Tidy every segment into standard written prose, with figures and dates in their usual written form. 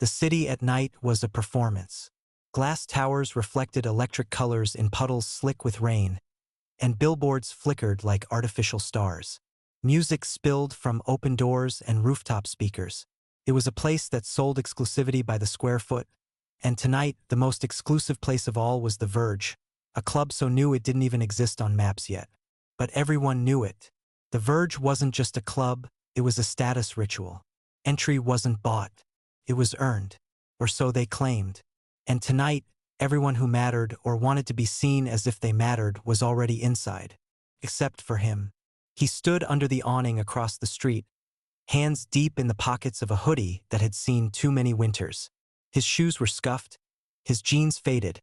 The city at night was a performance. Glass towers reflected electric colors in puddles slick with rain, and billboards flickered like artificial stars. Music spilled from open doors and rooftop speakers. It was a place that sold exclusivity by the square foot, and tonight, the most exclusive place of all was the Verge, a club so new it didn't even exist on maps yet. But everyone knew it. The Verge wasn't just a club, it was a status ritual. Entry wasn't bought, it was earned, or so they claimed. And tonight, everyone who mattered or wanted to be seen as if they mattered was already inside. Except for him. He stood under the awning across the street, hands deep in the pockets of a hoodie that had seen too many winters. His shoes were scuffed, his jeans faded,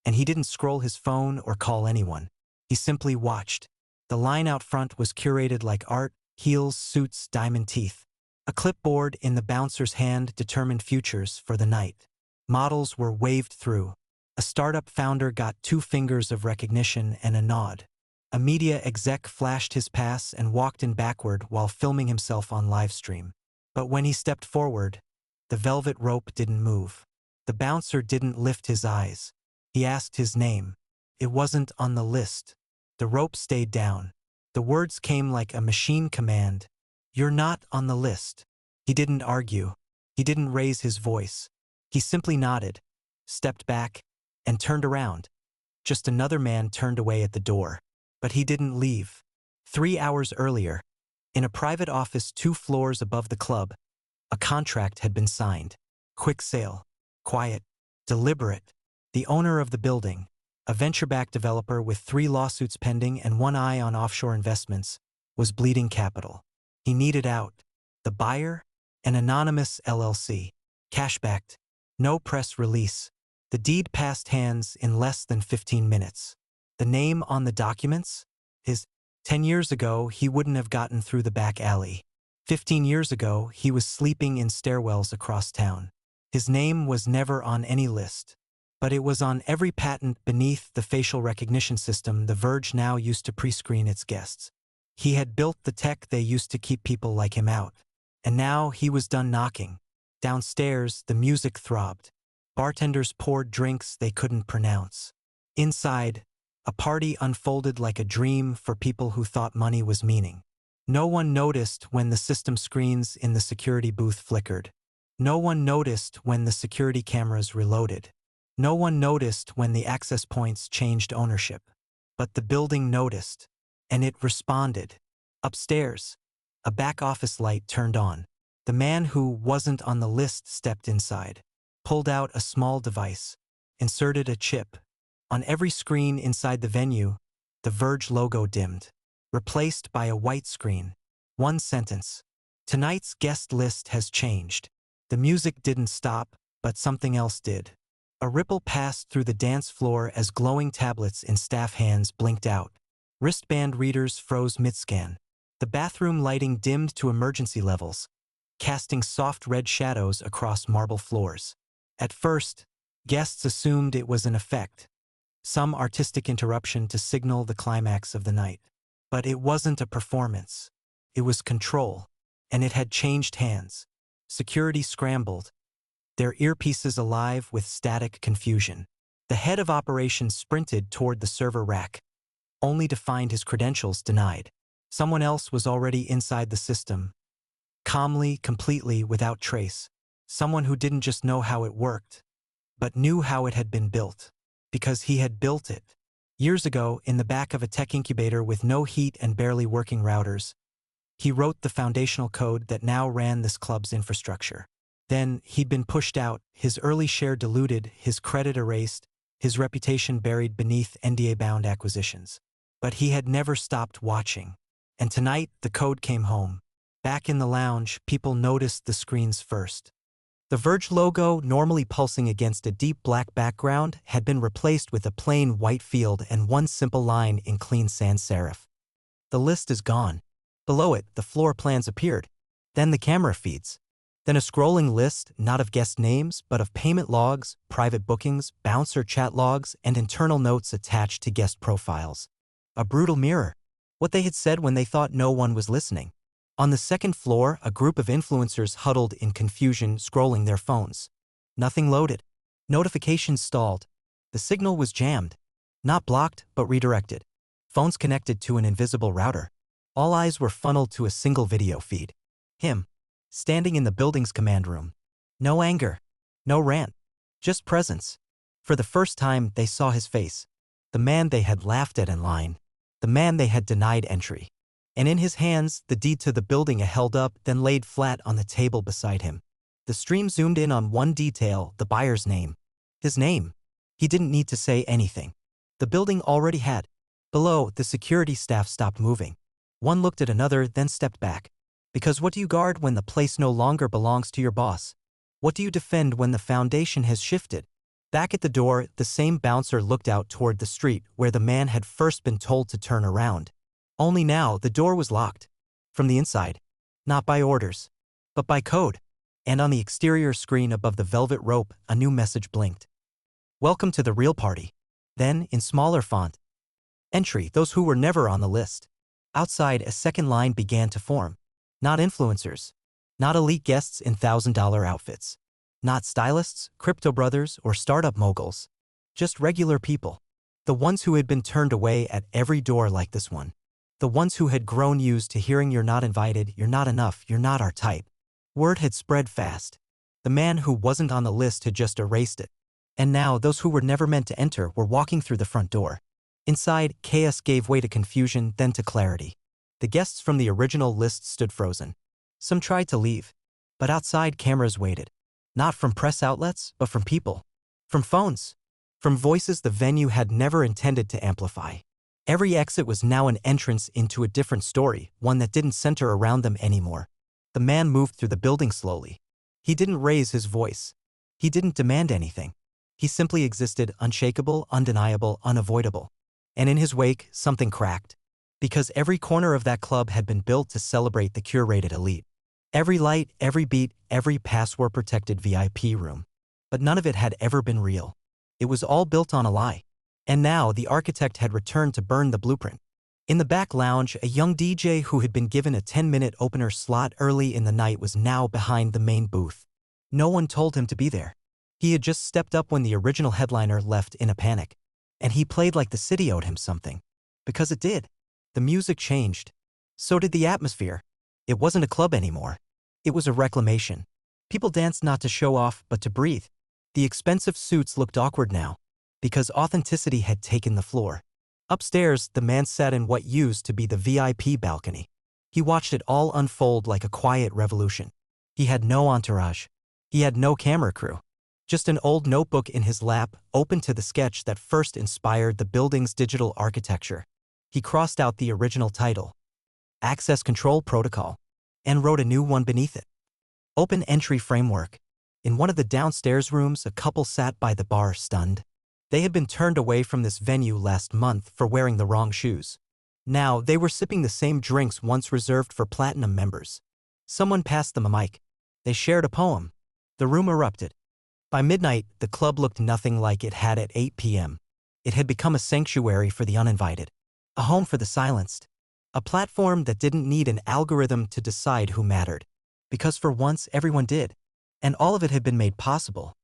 and he didn't scroll his phone or call anyone. He simply watched. The line out front was curated like art, heels, suits, diamond teeth. A clipboard in the bouncer's hand determined futures for the night. Models were waved through. A startup founder got 2 fingers of recognition and a nod. A media exec flashed his pass and walked in backward while filming himself on livestream. But when he stepped forward, the velvet rope didn't move. The bouncer didn't lift his eyes. He asked his name. It wasn't on the list. The rope stayed down. The words came like a machine command. "You're not on the list." He didn't argue. He didn't raise his voice. He simply nodded, stepped back, and turned around. Just another man turned away at the door. But he didn't leave. 3 hours earlier, in a private office 2 floors above the club, a contract had been signed. Quick sale. Quiet. Deliberate. The owner of the building, a venture-backed developer with 3 lawsuits pending and one eye on offshore investments, was bleeding capital. He needed out. The buyer? An anonymous LLC. Cash-backed. No press release. The deed passed hands in less than 15 minutes. The name on the documents? 10 years ago, he wouldn't have gotten through the back alley. 15 years ago, he was sleeping in stairwells across town. His name was never on any list. But it was on every patent beneath the facial recognition system The Verge now used to pre-screen its guests. He had built the tech they used to keep people like him out. And now he was done knocking. Downstairs, the music throbbed. Bartenders poured drinks they couldn't pronounce. Inside, a party unfolded like a dream for people who thought money was meaning. No one noticed when the system screens in the security booth flickered. No one noticed when the security cameras reloaded. No one noticed when the access points changed ownership. But the building noticed, and it responded. Upstairs, a back office light turned on. The man who wasn't on the list stepped inside, pulled out a small device, inserted a chip. On every screen inside the venue, the Verge logo dimmed, replaced by a white screen. One sentence. Tonight's guest list has changed. The music didn't stop, but something else did. A ripple passed through the dance floor as glowing tablets in staff hands blinked out. Wristband readers froze mid-scan. The bathroom lighting dimmed to emergency levels, casting soft red shadows across marble floors. At first, guests assumed it was an effect, some artistic interruption to signal the climax of the night. But it wasn't a performance. It was control, and it had changed hands. Security scrambled, their earpieces alive with static confusion. The head of operations sprinted toward the server rack, only to find his credentials denied. Someone else was already inside the system, calmly, completely, without trace. Someone who didn't just know how it worked, but knew how it had been built. Because he had built it. Years ago, in the back of a tech incubator with no heat and barely working routers, he wrote the foundational code that now ran this club's infrastructure. Then, he'd been pushed out, his early share diluted, his credit erased, his reputation buried beneath NDA-bound acquisitions. But he had never stopped watching. And tonight, the code came home. Back in the lounge, people noticed the screens first. The Verge logo, normally pulsing against a deep black background, had been replaced with a plain white field and one simple line in clean sans serif. The list is gone. Below it, the floor plans appeared. Then the camera feeds. Then a scrolling list, not of guest names, but of payment logs, private bookings, bouncer chat logs, and internal notes attached to guest profiles. A brutal mirror. What they had said when they thought no one was listening. On the second floor, a group of influencers huddled in confusion, scrolling their phones. Nothing loaded. Notifications stalled. The signal was jammed. Not blocked, but redirected. Phones connected to an invisible router. All eyes were funneled to a single video feed. Him. Standing in the building's command room. No anger. No rant. Just presence. For the first time, they saw his face. The man they had laughed at in line. The man they had denied entry. And in his hands, the deed to the building held up, then laid flat on the table beside him. The stream zoomed in on one detail, the buyer's name. His name. He didn't need to say anything. The building already had. Below, the security staff stopped moving. One looked at another, then stepped back. Because what do you guard when the place no longer belongs to your boss? What do you defend when the foundation has shifted? Back at the door, the same bouncer looked out toward the street where the man had first been told to turn around. Only now, the door was locked. From the inside. Not by orders. But by code. And on the exterior screen above the velvet rope, a new message blinked. Welcome to the real party. Then, in smaller font. Entry, those who were never on the list. Outside, a second line began to form. Not influencers. Not elite guests in $1,000 outfits. Not stylists, crypto brothers, or startup moguls. Just regular people. The ones who had been turned away at every door like this one. The ones who had grown used to hearing you're not invited, you're not enough, you're not our type. Word had spread fast. The man who wasn't on the list had just erased it. And now those who were never meant to enter were walking through the front door. Inside, chaos gave way to confusion, then to clarity. The guests from the original list stood frozen. Some tried to leave. But outside, cameras waited. Not from press outlets, but from people. From phones. From voices the venue had never intended to amplify. Every exit was now an entrance into a different story, one that didn't center around them anymore. The man moved through the building slowly. He didn't raise his voice. He didn't demand anything. He simply existed, unshakable, undeniable, unavoidable. And in his wake, something cracked. Because every corner of that club had been built to celebrate the curated elite. Every light, every beat, every password-protected VIP room. But none of it had ever been real. It was all built on a lie. And now the architect had returned to burn the blueprint. In the back lounge, a young DJ who had been given a 10-minute opener slot early in the night was now behind the main booth. No one told him to be there. He had just stepped up when the original headliner left in a panic. And he played like the city owed him something. Because it did. The music changed. So did the atmosphere. It wasn't a club anymore. It was a reclamation. People danced not to show off, but to breathe. The expensive suits looked awkward now. Because authenticity had taken the floor. Upstairs, the man sat in what used to be the VIP balcony. He watched it all unfold like a quiet revolution. He had no entourage. He had no camera crew. Just an old notebook in his lap, open to the sketch that first inspired the building's digital architecture. He crossed out the original title, Access Control Protocol, and wrote a new one beneath it. Open Entry Framework. In one of the downstairs rooms, a couple sat by the bar stunned. They had been turned away from this venue last month for wearing the wrong shoes. Now, they were sipping the same drinks once reserved for platinum members. Someone passed them a mic. They shared a poem. The room erupted. By midnight, the club looked nothing like it had at 8 p.m. It had become a sanctuary for the uninvited. A home for the silenced. A platform that didn't need an algorithm to decide who mattered. Because for once, everyone did. And all of it had been made possible.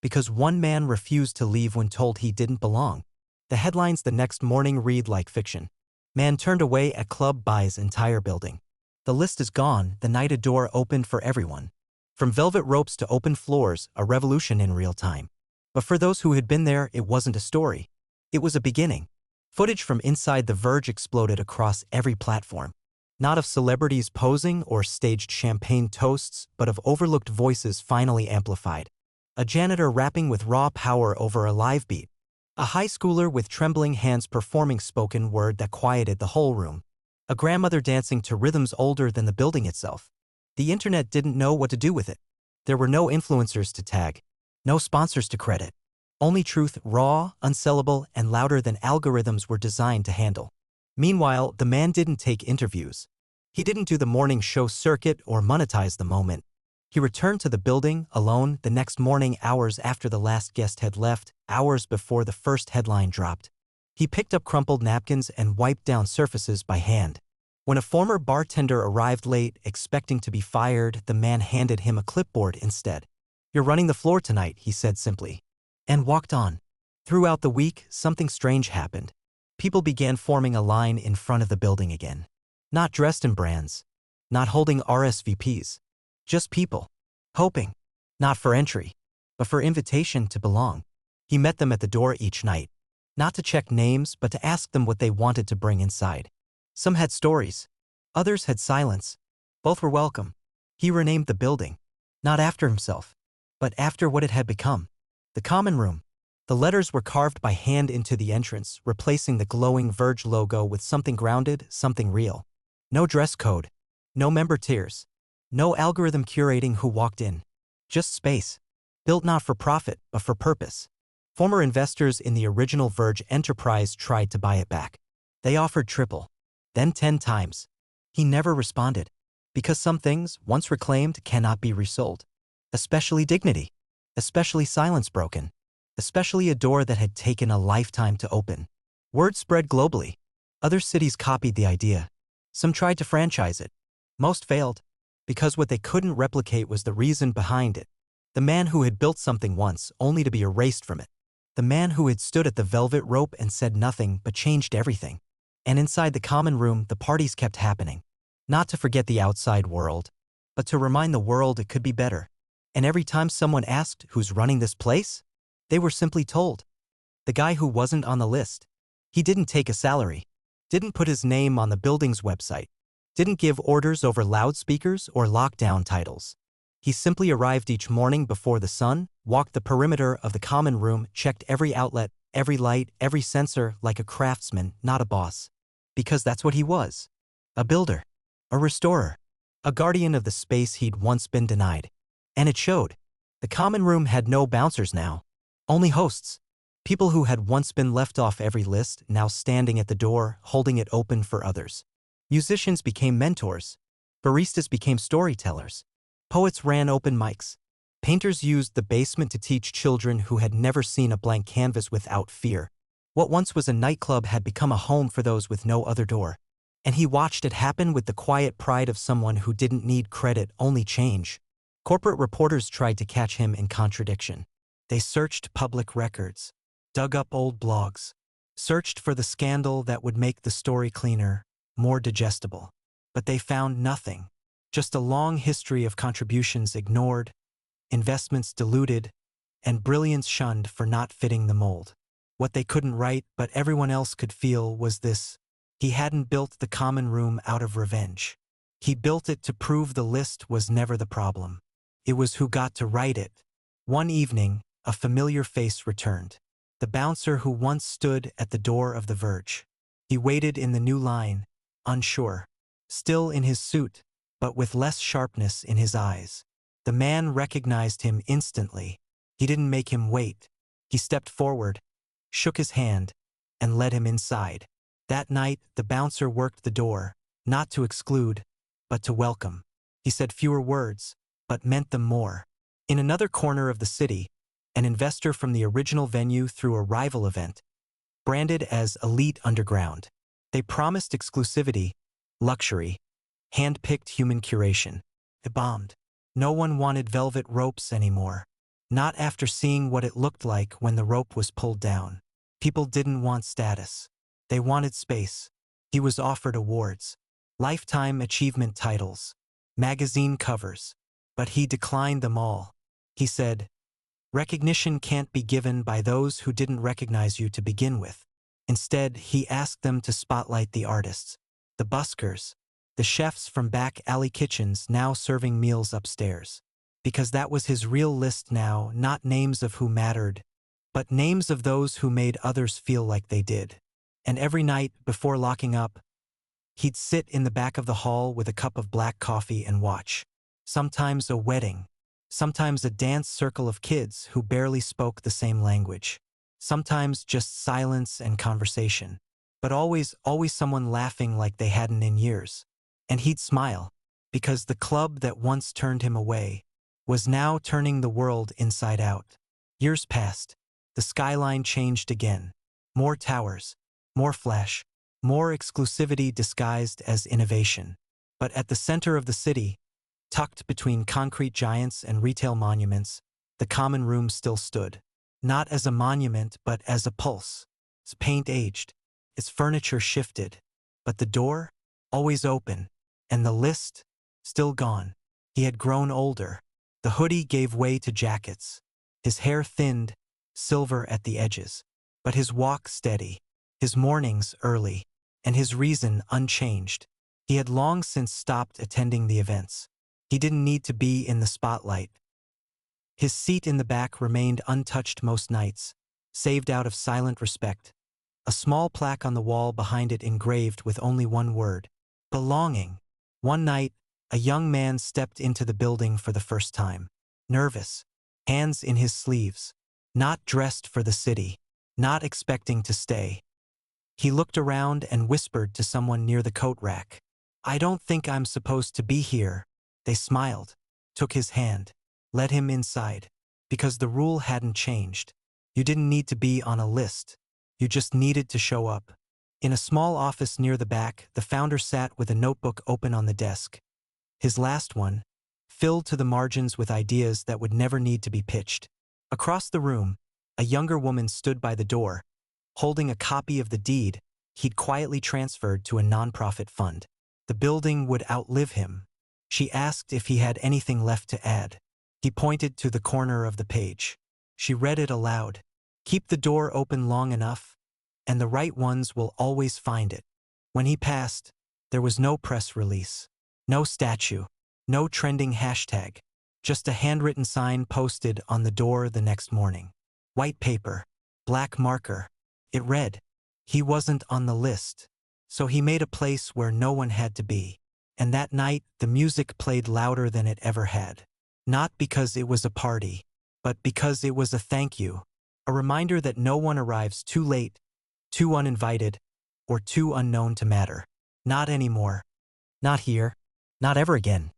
Because one man refused to leave when told he didn't belong. The headlines the next morning read like fiction. Man turned away at club buys entire building. The list is gone, the night a door opened for everyone. From velvet ropes to open floors, a revolution in real time. But for those who had been there, it wasn't a story. It was a beginning. Footage from inside the Verge exploded across every platform. Not of celebrities posing or staged champagne toasts, but of overlooked voices finally amplified. A janitor rapping with raw power over a live beat. A high schooler with trembling hands performing spoken word that quieted the whole room. A grandmother dancing to rhythms older than the building itself. The internet didn't know what to do with it. There were no influencers to tag. No sponsors to credit. Only truth, raw, unsellable, and louder than algorithms were designed to handle. Meanwhile, the man didn't take interviews. He didn't do the morning show circuit or monetize the moment. He returned to the building, alone, the next morning, hours after the last guest had left, hours before the first headline dropped. He picked up crumpled napkins and wiped down surfaces by hand. When a former bartender arrived late, expecting to be fired, the man handed him a clipboard instead. "You're running the floor tonight," he said simply, and walked on. Throughout the week, something strange happened. People began forming a line in front of the building again. Not dressed in brands, not holding RSVPs, just people, hoping, not for entry, but for invitation to belong. He met them at the door each night, not to check names but to ask them what they wanted to bring inside. Some had stories, others had silence. Both were welcome. He renamed the building, not after himself, but after what it had become. The common room. The letters were carved by hand into the entrance, replacing the glowing Verge logo with something grounded, something real. No dress code, no member tiers, no algorithm curating who walked in. Just space, built not for profit, but for purpose. Former investors in the original Verge enterprise tried to buy it back. They offered triple, then 10 times. He never responded, because some things, once reclaimed, cannot be resold. Especially dignity, especially silence broken, especially a door that had taken a lifetime to open. Word spread globally. Other cities copied the idea. Some tried to franchise it. Most failed, because what they couldn't replicate was the reason behind it. The man who had built something once, only to be erased from it. The man who had stood at the velvet rope and said nothing but changed everything. And inside the common room, the parties kept happening. Not to forget the outside world, but to remind the world it could be better. And every time someone asked who's running this place, they were simply told. The guy who wasn't on the list. He didn't take a salary, didn't put his name on the building's website, didn't give orders over loudspeakers or lockdown titles. He simply arrived each morning before the sun, walked the perimeter of the common room, checked every outlet, every light, every sensor like a craftsman, not a boss. Because that's what he was. A builder. A restorer. A guardian of the space he'd once been denied. And it showed. The common room had no bouncers now. Only hosts. People who had once been left off every list, now standing at the door, holding it open for others. Musicians became mentors. Baristas became storytellers. Poets ran open mics. Painters used the basement to teach children who had never seen a blank canvas without fear. What once was a nightclub had become a home for those with no other door. And he watched it happen with the quiet pride of someone who didn't need credit, only change. Corporate reporters tried to catch him in contradiction. They searched public records, dug up old blogs, searched for the scandal that would make the story cleaner, more digestible. But they found nothing. Just a long history of contributions ignored, investments diluted, and brilliance shunned for not fitting the mold. What they couldn't write but everyone else could feel was this: he hadn't built the common room out of revenge. He built it to prove the list was never the problem. It was who got to write it. One evening, a familiar face returned. The bouncer who once stood at the door of the Verge. He waited in the new line, unsure. Still in his suit, but with less sharpness in his eyes. The man recognized him instantly. He didn't make him wait. He stepped forward, shook his hand, and led him inside. That night, the bouncer worked the door, not to exclude, but to welcome. He said fewer words, but meant them more. In another corner of the city, an investor from the original venue threw a rival event, branded as Elite Underground. They promised exclusivity, luxury, hand-picked human curation. It bombed. No one wanted velvet ropes anymore. Not after seeing what it looked like when the rope was pulled down. People didn't want status. They wanted space. He was offered awards, lifetime achievement titles, magazine covers, but he declined them all. He said, "Recognition can't be given by those who didn't recognize you to begin with." Instead, he asked them to spotlight the artists, the buskers, the chefs from back alley kitchens now serving meals upstairs. Because that was his real list now, not names of who mattered, but names of those who made others feel like they did. And every night, before locking up, he'd sit in the back of the hall with a cup of black coffee and watch. Sometimes a wedding, sometimes a dance circle of kids who barely spoke the same language. Sometimes just silence and conversation, but always someone laughing like they hadn't in years. And he'd smile, because the club that once turned him away was now turning the world inside out. Years passed. The skyline changed again. More towers, more flash, more exclusivity disguised as innovation. But at the center of the city, tucked between concrete giants and retail monuments, The common room still stood. Not as a monument, but as a pulse. Its paint aged. Its furniture shifted. But the door? Always open. And the list? Still gone. He had grown older. The hoodie gave way to jackets. His hair thinned, silver at the edges. But his walk steady. His mornings early. And his reason unchanged. He had long since stopped attending the events. He didn't need to be in the spotlight. His seat in the back remained untouched most nights, saved out of silent respect. A small plaque on the wall behind it engraved with only one word: belonging. One night, a young man stepped into the building for the first time. Nervous, hands in his sleeves. Not dressed for the city. Not expecting to stay. He looked around and whispered to someone near the coat rack. "I don't think I'm supposed to be here." They smiled, took his hand, led him inside. Because the rule hadn't changed. You didn't need to be on a list. You just needed to show up. In a small office near the back, the founder sat with a notebook open on the desk. His last one, filled to the margins with ideas that would never need to be pitched. Across the room, a younger woman stood by the door, holding a copy of the deed he'd quietly transferred to a nonprofit fund. The building would outlive him. She asked if he had anything left to add. He pointed to the corner of the page. She read it aloud. "Keep the door open long enough, and the right ones will always find it." When he passed, there was no press release, no statue, no trending hashtag, just a handwritten sign posted on the door the next morning. White paper, black marker. It read, he wasn't on the list, so he made a place where no one had to be. And that night, the music played louder than it ever had. Not because it was a party, but because it was a thank you. A reminder that no one arrives too late, too uninvited, or too unknown to matter. Not anymore. Not here. Not ever again.